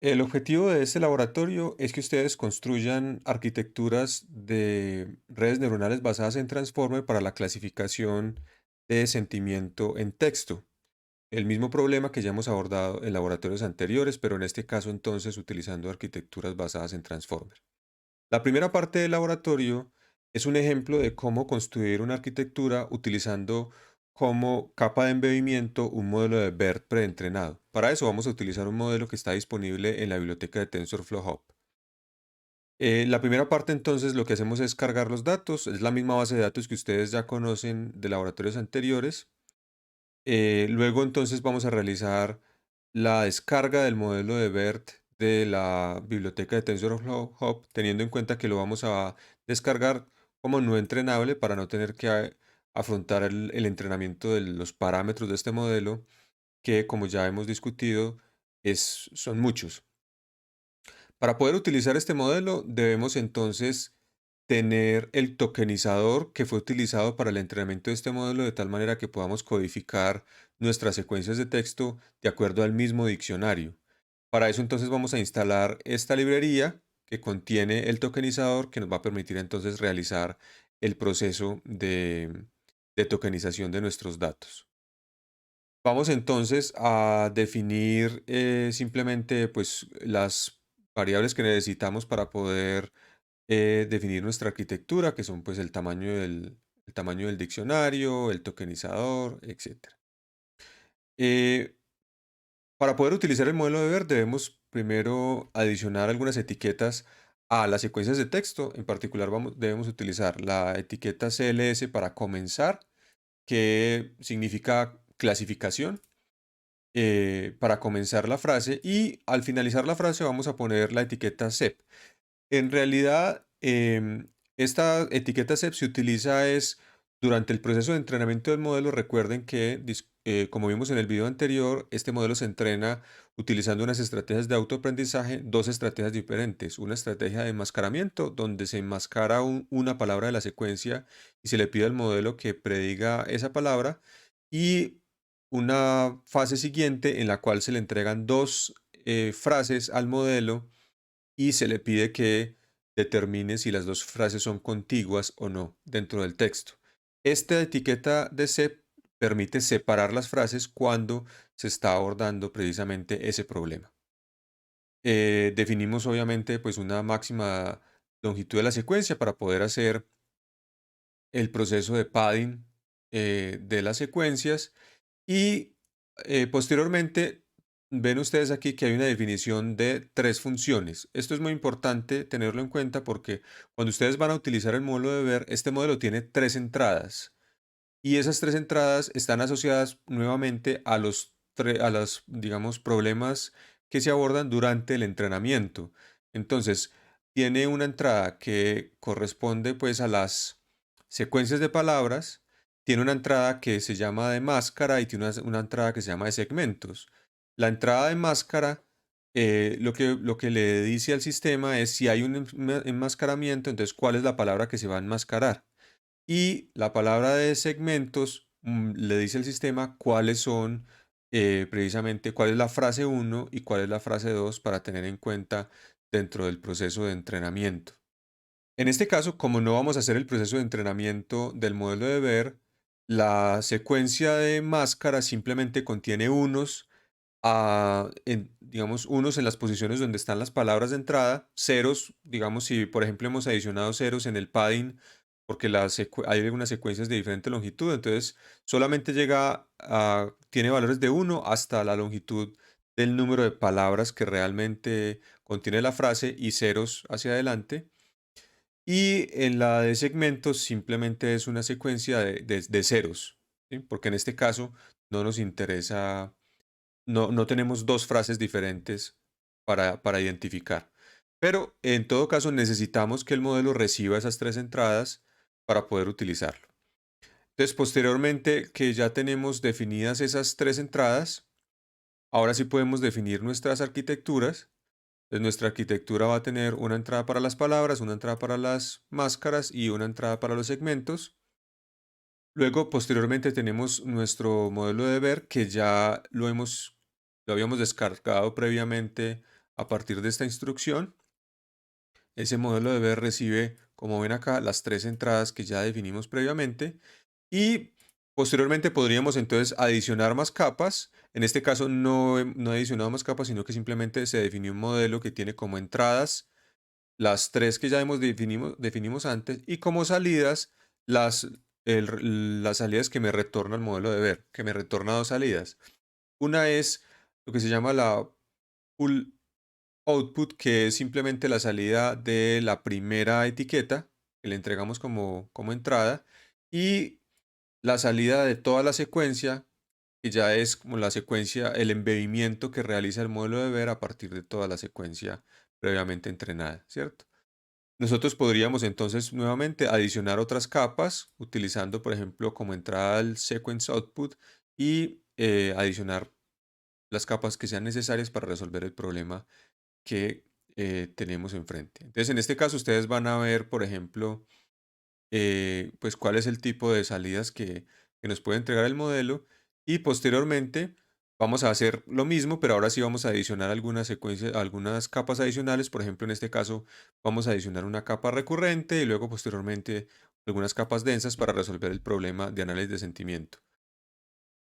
El objetivo de este laboratorio es que ustedes construyan arquitecturas de redes neuronales basadas en Transformer para la clasificación de sentimiento en texto. El mismo problema que ya hemos abordado en laboratorios anteriores, pero en este caso entonces utilizando arquitecturas basadas en Transformer. La primera parte del laboratorio es un ejemplo de cómo construir una arquitectura utilizando como capa de embebimiento un modelo de BERT preentrenado. Para eso vamos a utilizar un modelo que está disponible en la biblioteca de TensorFlow Hub. La primera parte entonces lo que hacemos es cargar los datos, es la misma base de datos que ustedes ya conocen de laboratorios anteriores. Luego entonces vamos a realizar la descarga del modelo de BERT de la biblioteca de TensorFlow Hub, teniendo en cuenta que lo vamos a descargar como no entrenable para no tener que afrontar el entrenamiento de los parámetros de este modelo, que como ya hemos discutido, son muchos. Para poder utilizar este modelo, debemos entonces tener el tokenizador que fue utilizado para el entrenamiento de este modelo de tal manera que podamos codificar nuestras secuencias de texto de acuerdo al mismo diccionario. Para eso entonces vamos a instalar esta librería que contiene el tokenizador que nos va a permitir entonces realizar el proceso de tokenización de nuestros datos. Vamos entonces a definir simplemente pues las variables que necesitamos para poder definir nuestra arquitectura, que son pues el tamaño del diccionario, el tokenizador, etcétera. Eh, para poder utilizar el modelo de ver, debemos primero adicionar algunas etiquetas a las secuencias de texto. En particular, debemos utilizar la etiqueta CLS para comenzar, que significa clasificación, para comenzar la frase. Y al finalizar la frase, vamos a poner la etiqueta SEP. En realidad, esta etiqueta SEP se utiliza es durante el proceso de entrenamiento del modelo. Recuerden que, como vimos en el video anterior, este modelo se entrena utilizando unas estrategias de autoaprendizaje, dos estrategias diferentes. Una estrategia de enmascaramiento, donde se enmascara una palabra de la secuencia y se le pide al modelo que prediga esa palabra. Y una fase siguiente en la cual se le entregan dos frases al modelo y se le pide que determine si las dos frases son contiguas o no dentro del texto. Esta etiqueta de SEP permite separar las frases cuando se está abordando precisamente ese problema. Definimos obviamente pues una máxima longitud de la secuencia para poder hacer el proceso de padding de las secuencias y posteriormente, ven ustedes aquí que hay una definición de tres funciones. Esto es muy importante tenerlo en cuenta porque cuando ustedes van a utilizar el modelo de ver, este modelo tiene tres entradas y esas tres entradas están asociadas nuevamente a los, digamos, problemas que se abordan durante el entrenamiento. Entonces, tiene una entrada que corresponde pues a las secuencias de palabras, tiene una entrada que se llama de máscara y tiene una entrada que se llama de segmentos. La entrada de máscara, lo que le dice al sistema es si hay un enmascaramiento, entonces cuál es la palabra que se va a enmascarar. Y la palabra de segmentos le dice al sistema cuáles son precisamente cuál es la frase uno y cuál es la frase 2 para tener en cuenta dentro del proceso de entrenamiento. En este caso, como no vamos a hacer el proceso de entrenamiento del modelo de ver, la secuencia de máscara simplemente contiene unos, digamos, unos en las posiciones donde están las palabras de entrada, ceros, digamos, si por ejemplo hemos adicionado ceros en el padding, porque hay algunas secuencias de diferente longitud, entonces solamente tiene valores de uno hasta la longitud del número de palabras que realmente contiene la frase y ceros hacia adelante. Y en la de segmentos simplemente es una secuencia de ceros, ¿sí? Porque en este caso no nos interesa, no tenemos dos frases diferentes para identificar. Pero en todo caso necesitamos que el modelo reciba esas tres entradas para poder utilizarlo. Entonces, posteriormente que ya tenemos definidas esas tres entradas, ahora sí podemos definir nuestras arquitecturas Entonces, nuestra arquitectura va a tener una entrada para las palabras, una entrada para las máscaras y una entrada para los segmentos. Luego, posteriormente, tenemos nuestro modelo de ver que ya lo habíamos descargado previamente a partir de esta instrucción. Ese modelo de ver recibe, como ven acá, las tres entradas que ya definimos previamente y posteriormente podríamos entonces adicionar más capas. En este caso no he adicionado más capas, sino que simplemente se definió un modelo que tiene como entradas las tres que ya definimos antes y como salidas las, las salidas que me retorna el modelo de ver, que me retorna dos salidas. Una es lo que se llama la pull output, que es simplemente la salida de la primera etiqueta que le entregamos como entrada, y la salida de toda la secuencia, que ya es como la secuencia, el embebimiento que realiza el modelo de ver a partir de toda la secuencia previamente entrenada, ¿cierto? Nosotros podríamos entonces nuevamente adicionar otras capas utilizando, por ejemplo, como entrada el sequence output y adicionar las capas que sean necesarias para resolver el problema que tenemos enfrente. Entonces, en este caso, ustedes van a ver, por ejemplo, pues cuál es el tipo de salidas que nos puede entregar el modelo y posteriormente vamos a hacer lo mismo, pero ahora sí vamos a adicionar algunas secuencias, algunas capas adicionales. Por ejemplo, en este caso vamos a adicionar una capa recurrente y luego posteriormente algunas capas densas para resolver el problema de análisis de sentimiento.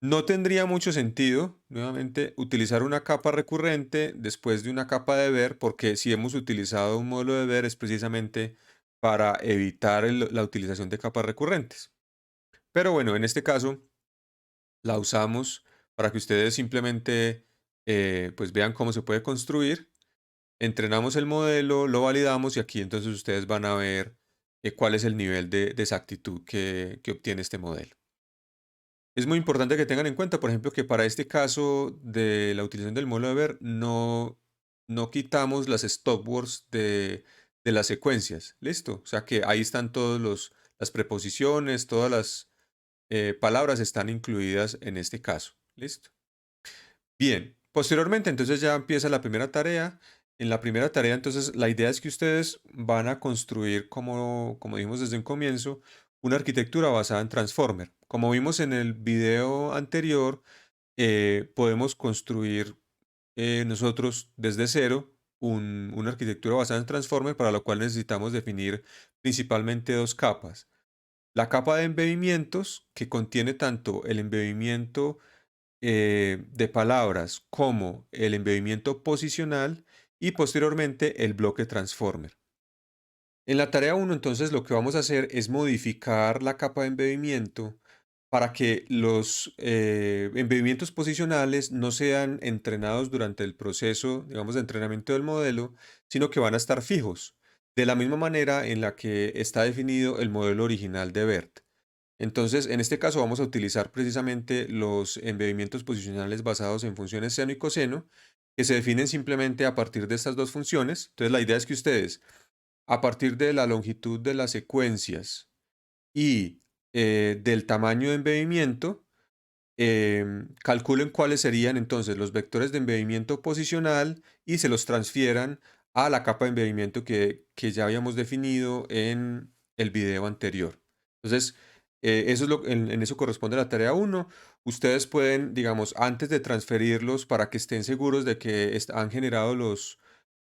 No tendría mucho sentido, nuevamente, utilizar una capa recurrente después de una capa de ver, porque si hemos utilizado un módulo de ver es precisamente para evitar la utilización de capas recurrentes. Pero bueno, en este caso la usamos para que ustedes simplemente pues vean cómo se puede construir. Entrenamos el modelo, lo validamos y aquí entonces ustedes van a ver cuál es el nivel de exactitud que obtiene este modelo. Es muy importante que tengan en cuenta, por ejemplo, que para este caso de la utilización del modelo de ver, no quitamos las stopwords de las secuencias. ¿Listo? O sea que ahí están las preposiciones, todas las palabras están incluidas en este caso. ¿Listo? Bien, posteriormente entonces ya empieza la primera tarea. En la primera tarea entonces la idea es que ustedes van a construir, como dijimos desde un comienzo, una arquitectura basada en Transformer. Como vimos en el video anterior, podemos construir nosotros desde cero una arquitectura basada en Transformer, para lo cual necesitamos definir principalmente dos capas. La capa de embebimientos, que contiene tanto el embebimiento de palabras como el embebimiento posicional y posteriormente el bloque transformer. En la tarea uno, entonces, lo que vamos a hacer es modificar la capa de embebimiento para que los embebimientos posicionales no sean entrenados durante el proceso, digamos, de entrenamiento del modelo, sino que van a estar fijos, de la misma manera en la que está definido el modelo original de BERT. Entonces, en este caso vamos a utilizar precisamente los embebimientos posicionales basados en funciones seno y coseno, que se definen simplemente a partir de estas dos funciones. Entonces, la idea es que ustedes, a partir de la longitud de las secuencias y del tamaño de embebimiento, calculen cuáles serían entonces los vectores de embebimiento posicional y se los transfieran a la capa de embebimiento que ya habíamos definido en el video anterior. Entonces, eso es en eso corresponde la tarea uno. Ustedes pueden, digamos, antes de transferirlos para que estén seguros de que han generado los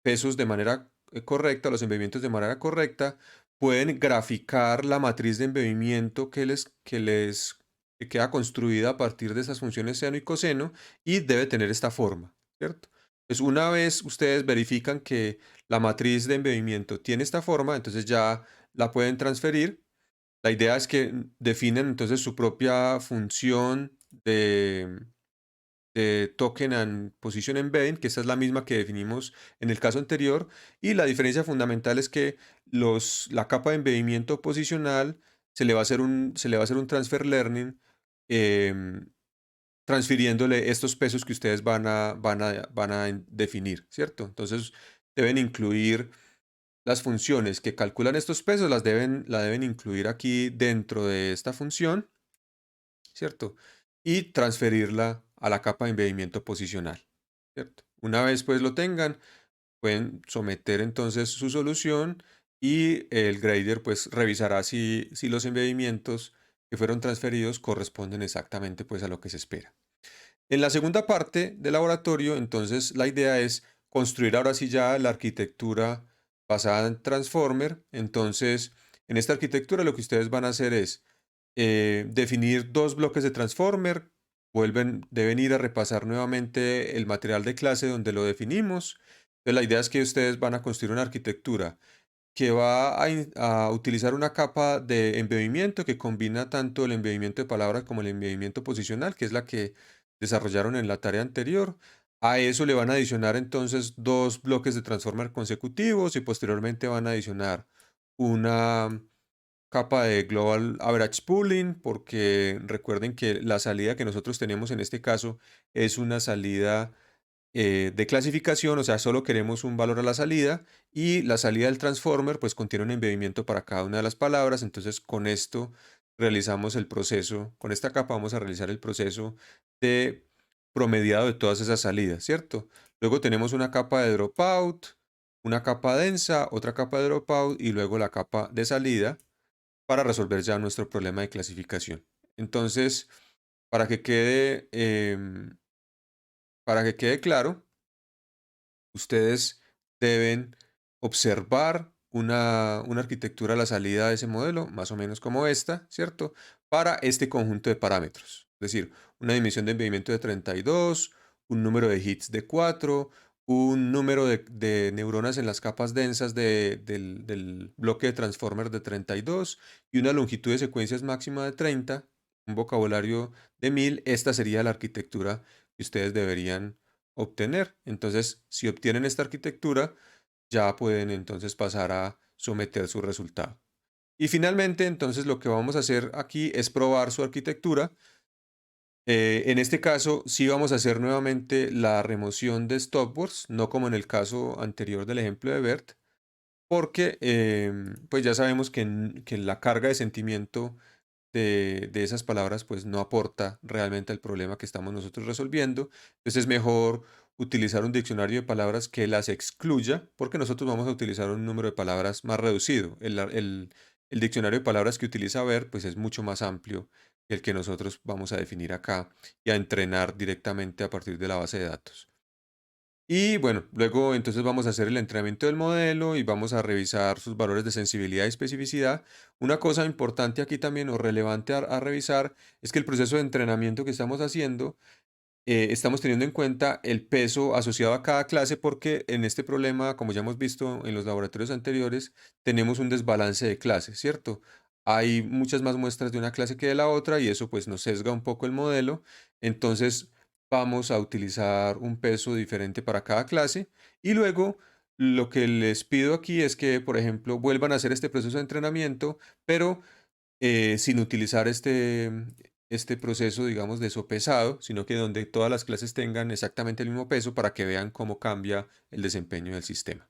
pesos de manera correcta, los embebimientos de manera correcta, pueden graficar la matriz de embebimiento que queda construida a partir de esas funciones seno y coseno y debe tener esta forma, ¿cierto? Pues una vez ustedes verifican que la matriz de embebimiento tiene esta forma, entonces ya la pueden transferir. La idea es que definen entonces su propia función de Token and Position Embedding, que esa es la misma que definimos en el caso anterior, y la diferencia fundamental es que la capa de embebimiento posicional se le va a hacer un transfer learning, em, transfiriéndole estos pesos que ustedes van a definir, ¿cierto? Entonces deben incluir las funciones que calculan estos pesos, la deben incluir aquí dentro de esta función, ¿cierto? Y transferirla a la capa de embebimiento posicional, ¿cierto? Una vez pues lo tengan, pueden someter entonces su solución y el grader pues revisará si los embedimientos que fueron transferidos corresponden exactamente pues a lo que se espera. En la segunda parte del laboratorio, entonces la idea es construir ahora sí ya la arquitectura basada en Transformer. Entonces, en esta arquitectura lo que ustedes van a hacer es definir dos bloques de Transformer, deben ir a repasar nuevamente el material de clase donde lo definimos. Entonces, la idea es que ustedes van a construir una arquitectura que va a utilizar una capa de embebimiento que combina tanto el embebimiento de palabras como el embebimiento posicional, que es la que desarrollaron en la tarea anterior. A eso le van a adicionar entonces dos bloques de transformer consecutivos y posteriormente van a adicionar una capa de Global Average Pooling, porque recuerden que la salida que nosotros tenemos en este caso es una salida de clasificación, o sea, solo queremos un valor a la salida y la salida del transformer pues contiene un embedimiento para cada una de las palabras, entonces con esto realizamos el proceso, con esta capa vamos a realizar el proceso de promediado de todas esas salidas, ¿cierto? Luego tenemos una capa de dropout, una capa densa, otra capa de dropout y luego la capa de salida para resolver ya nuestro problema de clasificación. Entonces, para que quede, para que quede claro, ustedes deben observar una arquitectura a la salida de ese modelo, más o menos como esta, ¿cierto? Para este conjunto de parámetros. Es decir, una dimensión de embedimiento de 32, un número de hits de 4, un número de neuronas en las capas densas del bloque de transformer de 32 y una longitud de secuencias máxima de 30, un vocabulario de 1000. Esta sería la arquitectura que ustedes deberían obtener. Entonces, si obtienen esta arquitectura, ya pueden entonces pasar a someter su resultado. Y finalmente, entonces lo que vamos a hacer aquí es probar su arquitectura. En este caso, sí vamos a hacer nuevamente la remoción de stopwords, no como en el caso anterior del ejemplo de BERT, porque pues ya sabemos que la carga de sentimiento de esas palabras pues no aporta realmente al problema que estamos nosotros resolviendo. Entonces es mejor utilizar un diccionario de palabras que las excluya, porque nosotros vamos a utilizar un número de palabras más reducido. El diccionario de palabras que utiliza ver pues es mucho más amplio que el que nosotros vamos a definir acá y a entrenar directamente a partir de la base de datos. Y bueno, luego entonces vamos a hacer el entrenamiento del modelo y vamos a revisar sus valores de sensibilidad y especificidad. Una cosa importante aquí también o relevante a revisar es que el proceso de entrenamiento que estamos haciendo, estamos teniendo en cuenta el peso asociado a cada clase porque en este problema, como ya hemos visto en los laboratorios anteriores, tenemos un desbalance de clases, ¿cierto? Hay muchas más muestras de una clase que de la otra y eso pues nos sesga un poco el modelo. Entonces vamos a utilizar un peso diferente para cada clase y luego lo que les pido aquí es que, por ejemplo, vuelvan a hacer este proceso de entrenamiento, pero sin utilizar este proceso, digamos, de sopesado, sino que donde todas las clases tengan exactamente el mismo peso para que vean cómo cambia el desempeño del sistema.